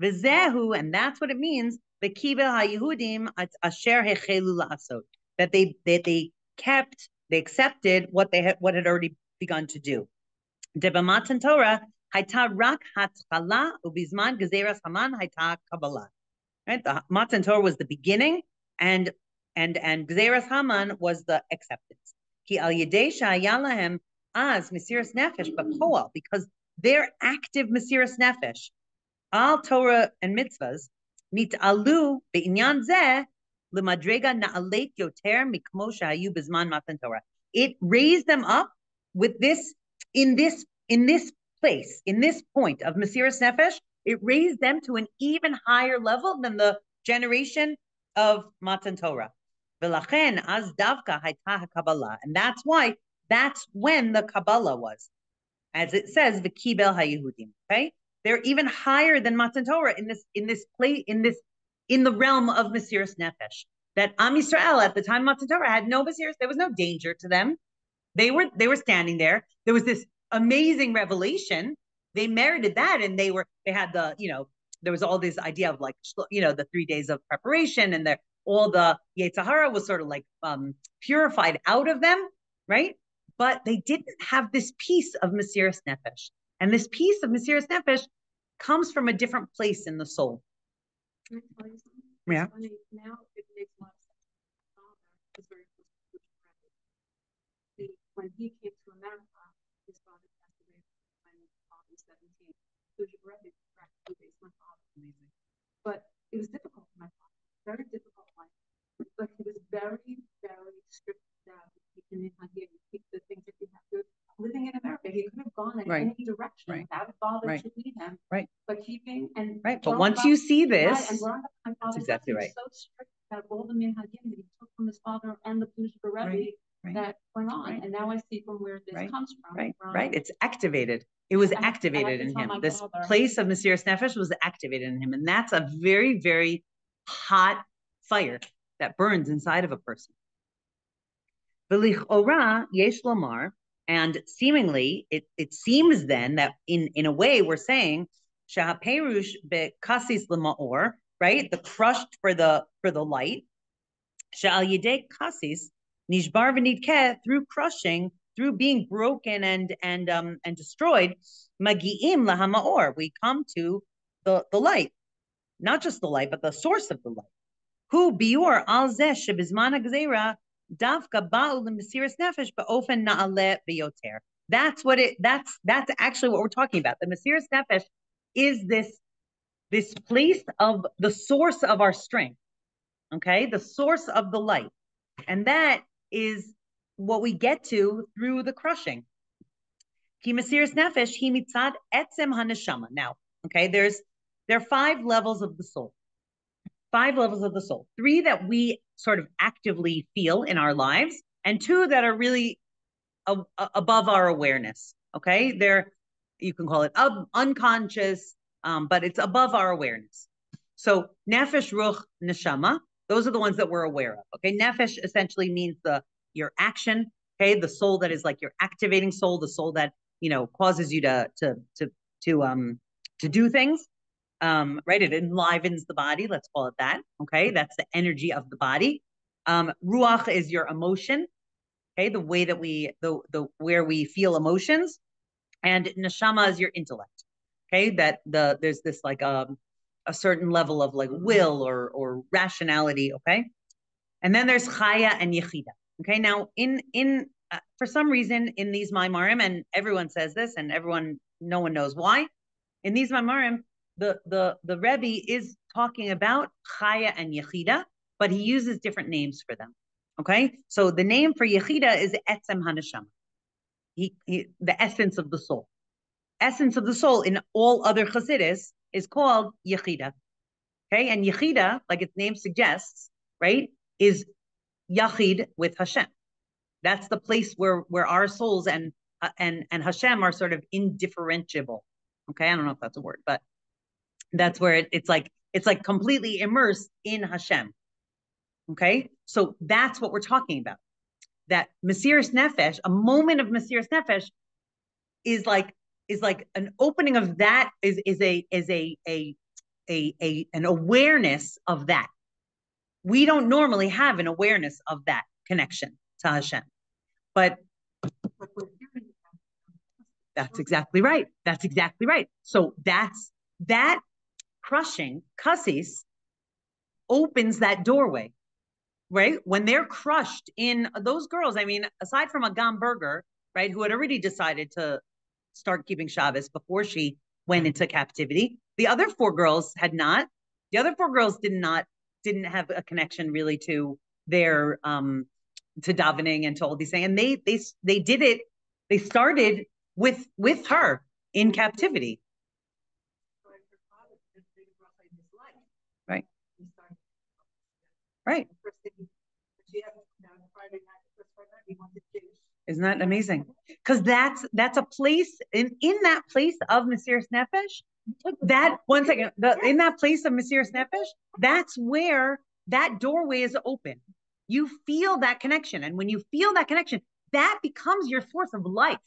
V'zehu, and that's what it means, the Kibel HaYehudim asher hechelu la'asot. That they accepted what had already begun to do. Deba Matan Torah hayta rak hatchala ubizman gezeras Haman hayta kabbalah. Right, the Matan Torah was the beginning, and gezeras Haman was the acceptance. Ki al yedei shayalahem as mesiras nefesh b'poal, because their active mesiras nefesh al Torah and mitzvahs nitalu be'inyan zeh. It raised them up with this in this place, in this point of Mesiras Nefesh. It raised them to an even higher level than the generation of Matan Torah. And that's why, that's when the Kabbalah was, as it says, the Kibel HaYehudim. Okay, they're even higher than Matan Torah in the realm of Mesiras Nefesh. That Am Yisrael at the time of Matan Torah had no Mesiras, there was no danger to them. They were standing there. There was this amazing revelation. They merited that, and they had the, there was all this idea of like, the 3 days of preparation, and all the Yetzer Hara was sort of like purified out of them, right? But they didn't have this piece of Mesiras Nefesh. And this piece of Mesiras Nefesh comes from a different place in the soul. Can I tell you something? Yeah. It's funny. Now it makes a lot of sense. My father was very close to Jewish. When he came to America, his father passed away when he was 17. Jewish Rebbe practically based my father. Amazing. But it was difficult for my father. Very difficult life. But he was very, very strict about keeping the things that you have to. Living in America, he could have gone in any direction without a father to lead him. Right. But keeping and But once you see this, and growing up, my father exactly was so strict about all the minhagim that he took from his father and the Jewish Rebbe that went on. And now I see from where this comes from. Right. It's activated. It was activated in him. This place of Mesiras Nefesh was activated in him, and that's a very, very hot fire that burns inside of a person. V'lichora yesh lomar. And seemingly, it seems then that in a way we're saying shahaperush bekasis lemaor, right? The crushed for the light. Sha'al yedei kasis nishbar v'nidkeh, through crushing, through being broken and destroyed. Magi'im lahamaor, we come to the light, not just the light, but the source of the light. Hu biur al zeh shebizman hagzeira. That's actually what we're talking about. The Mesiras Nefesh is this place of the source of our strength, okay? The source of the light. And that is what we get to through the crushing. Ki Mesiras Nefesh hi mitzad etzem haneshama. Now, okay, there are 5 levels of the soul. 5 levels of the soul. 3 that we sort of actively feel in our lives, and 2 that are really above our awareness. Okay, you can call it unconscious, but it's above our awareness. So nefesh, ruach, neshama, those are the ones that we're aware of. Okay, nefesh essentially means your action. Okay, the soul that is like your activating soul, the soul that causes you to do things. Right, it enlivens the body. Let's call it that. Okay, that's the energy of the body. Ruach is your emotion. Okay, the way that where we feel emotions, and neshama is your intellect. Okay, that there's this like a certain level of like will or rationality. Okay, and then there's chaya and yechida. Okay, now in for some reason in these maimarim, and everyone says this, and no one knows why. In these maimarim, the Rebbe is talking about chaya and yechida, but he uses different names for them. Okay, so the name for yechida is etzem haneshama. The essence of the soul. Essence of the soul in all other chassidus is called yechida. Okay, and yechida, like its name suggests, right, is yachid with Hashem. That's the place where our souls and Hashem are sort of indifferentiable. Okay, I don't know if that's a word, but that's where it's like completely immersed in Hashem. Okay, so that's what we're talking about. That Mesiras Nefesh, a moment of Mesiras Nefesh, is like an opening of that, is an awareness of that. We don't normally have an awareness of that connection to Hashem, but that's exactly right. That's exactly right. So that crushing, kasis, opens that doorway, right? When they're crushed in those girls, I mean, aside from Agam Berger, right, who had already decided to start keeping Shabbos before she went into captivity, the other 4 girls had not. The other 4 girls didn't have a connection really to their to davening and to all these things, and they did it. They started with her in captivity. Right. Right. Isn't that amazing? Because that's a place in that place of Mesiras Nefesh. That 1 second, in that place of Mesiras Nefesh, that's where that doorway is open. You feel that connection, and when you feel that connection, that becomes your source of life.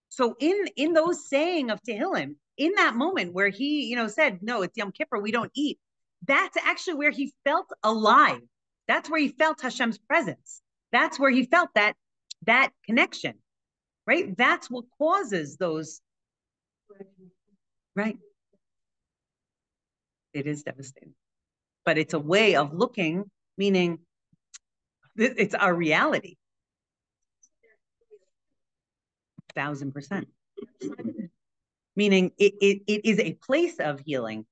So in those saying of Tehillim, in that moment where he said, no, it's Yom Kippur, we don't eat, that's actually where he felt alive. That's where he felt Hashem's presence. That's where he felt that connection, right? That's what causes those Right. It is devastating. But it's a way of looking, meaning it's our reality. 1000%. Meaning it is a place of healing,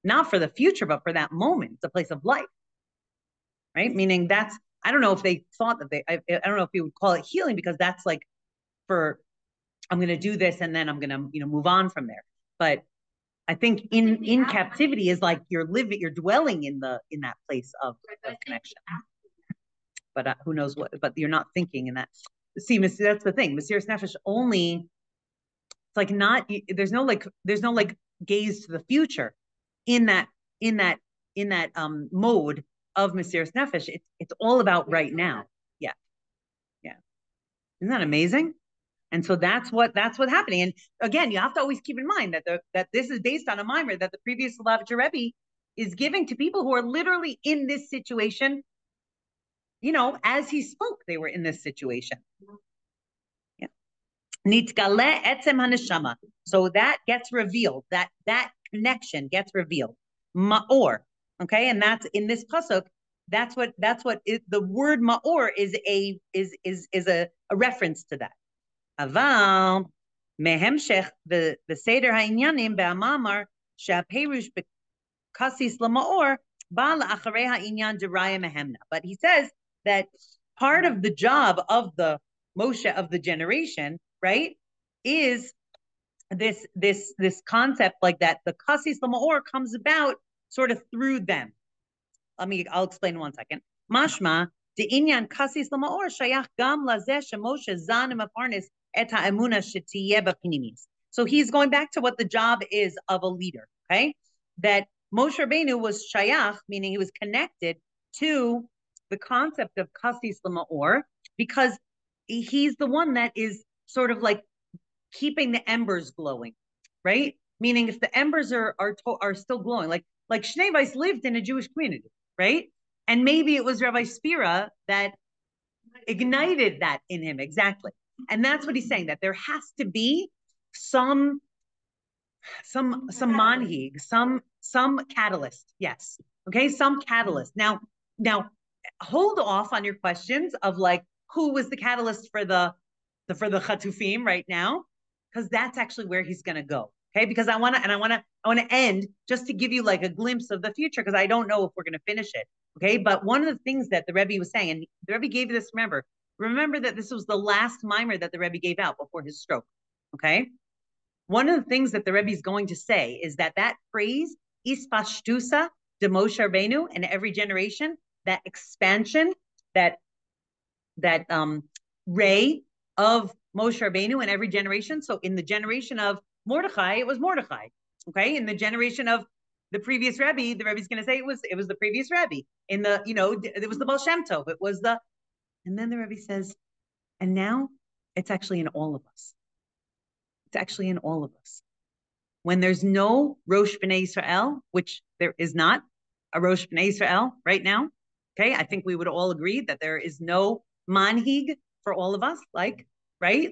not for the future, but for that moment. It's a place of life. Right? Meaning that's, I don't know if they thought that I don't know if you would call it healing, because that's like for, I'm going to do this and then I'm going to, move on from there. But I think in captivity is like you're dwelling in that place of connection. But who knows what? But you're not thinking in that. See, that's the thing. Mesiras Nefesh only. It's like not. There's no gaze to the future, in that mode of Mesiras Nefesh. It's all about right now. Yeah. Isn't that amazing? And so that's what's happening. And again, you have to always keep in mind that this is based on a mimer that the previous Lubavitcher Rebbe is giving to people who are literally in this situation. As he spoke, they were in this situation. Yeah. Nitgale etzem haneshama. So that gets revealed. That connection gets revealed. Ma'or. Okay, and that's in this pasuk. That's what the word ma'or is a reference to that. Aval mehemshech the seder ha'inyanim be'amamar she'aperush b'kasis la'ma'or ba la'acharei ha'inyan deraya mehemna. But he says that part of the job of the Moshe of the generation, right, is this concept like that. The kasis la'ma'or comes about sort of through them. I'll explain in 1 second. Mashma the inyan kasis la'ma'or shayach gam lazeh shemoshe zan maparnis. So he's going back to what the job is of a leader, okay? That Moshe Rabbeinu was shayach, meaning he was connected to the concept of kasis l'ma'or, because he's the one that is sort of like keeping the embers glowing, right? Meaning if the embers are still glowing, like Shnei Weiss lived in a Jewish community, right? And maybe it was Rabbi Spira that ignited that in him, exactly. And that's what he's saying, that there has to be some manhig, some catalyst. Yes. Okay. Some catalyst. Now hold off on your questions of like, who was the catalyst for the Chatufim right now? Because that's actually where he's going to go. Okay. Because I want to end just to give you like a glimpse of the future, because I don't know if we're going to finish it. Okay. But one of the things that the Rebbe was saying, and the Rebbe gave this, remember that this was the last mimer that the Rebbe gave out before his stroke, okay? One of the things that the Rebbe is going to say is that phrase, ispashtusa de Moshe Rabbeinu, in every generation, that expansion, that ray of Moshe Rabbeinu in every generation. So in the generation of Mordechai, it was Mordechai, okay? In the generation of the previous Rebbe, the Rebbe's going to say it was the previous Rebbe. In the, it was the Baal Shem Tov, it was the. And then the Rebbe says, and now it's actually in all of us. It's actually in all of us. When there's no Rosh B'nai Yisrael, which there is not a Rosh B'nai Yisrael right now, okay? I think we would all agree that there is no manhig for all of us, like the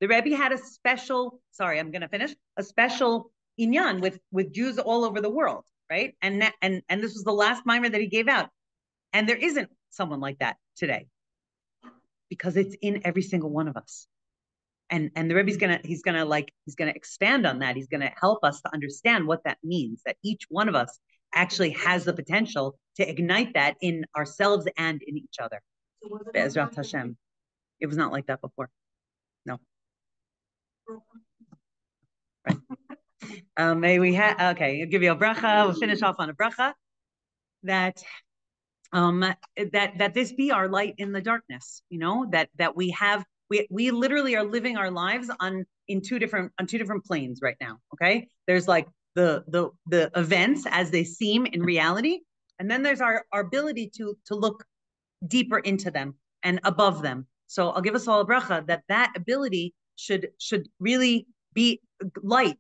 Rebbe had a special, a special inyan with Jews all over the world, right? And this was the last mimer that he gave out. And there isn't someone like that today, because it's in every single one of us. And the Rebbe's he's gonna expand on that. He's gonna help us to understand what that means, that each one of us actually has the potential to ignite that in ourselves and in each other. Be'ezrat Hashem. It was not like that before. No. Right. May we have, okay, I'll give you a bracha. We'll finish off on a bracha. That this be our light in the darkness, that we literally are living our lives on two different planes right now. Okay. There's like the events as they seem in reality. And then there's our ability to look deeper into them and above them. So I'll give us all a bracha that ability should really be light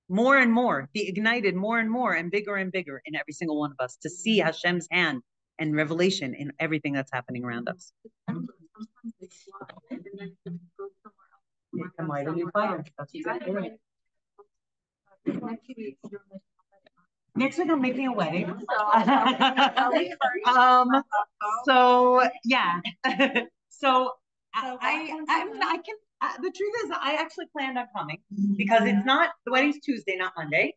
more and more, be ignited more and more and bigger in every single one of us, to see Hashem's hand and revelation in everything that's happening around us. You can light a new fire. That's exactly right. Next week I'm making a wedding. So yeah. So I can. The truth is, I actually planned on coming because it's not the wedding's Tuesday, not Monday.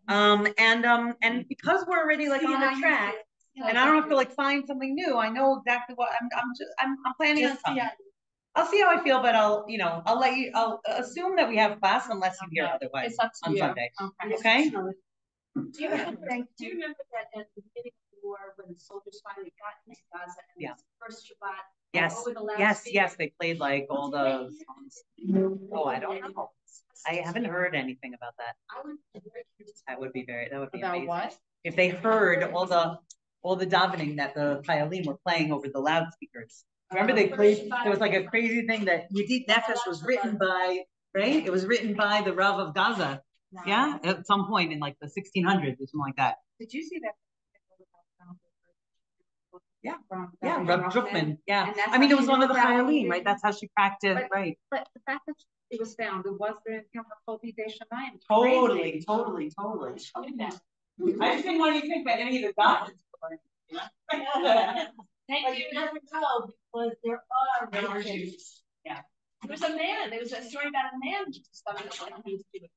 And because we're already like on the track, and I don't have to like find something new. I know exactly what I'm planning on coming. I'll see how I feel, but I'll assume that we have class unless you hear otherwise on Sunday. Okay? Do you remember that at the beginning of the war when the soldiers finally got into Gaza and the first Shabbat? Yes, over the yes, they played like all the songs. Oh, I don't know. I haven't heard anything about that. That would be amazing. What? If they heard all the davening that the Chayalim were playing over the loudspeakers. Remember they played, there was like a crazy thing that Yedit Nefesh was written by, right? It was written by the Rav of Gaza. Yeah, at some point in like the 1600s or something like that. Did you see that? Yeah, Rav Drukman. Yeah, I mean it was one of the Chayalim, right? That's how she cracked it, right? But the fact that it was found, it was the Shamayim. Totally. I just didn't want you to think that any of the gods. Thank you. Never know because there are versions. Yeah. There was a story about a man who discovered what he was doing.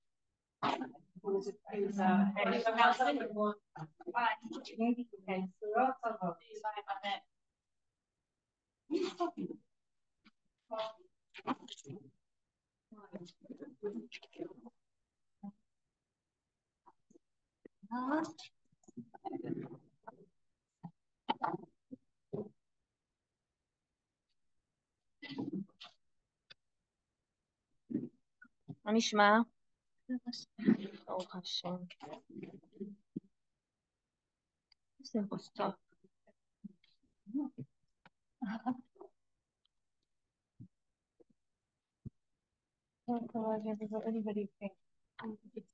מה נשמע? ברוך השם. זה בוסטות. Anybody think it's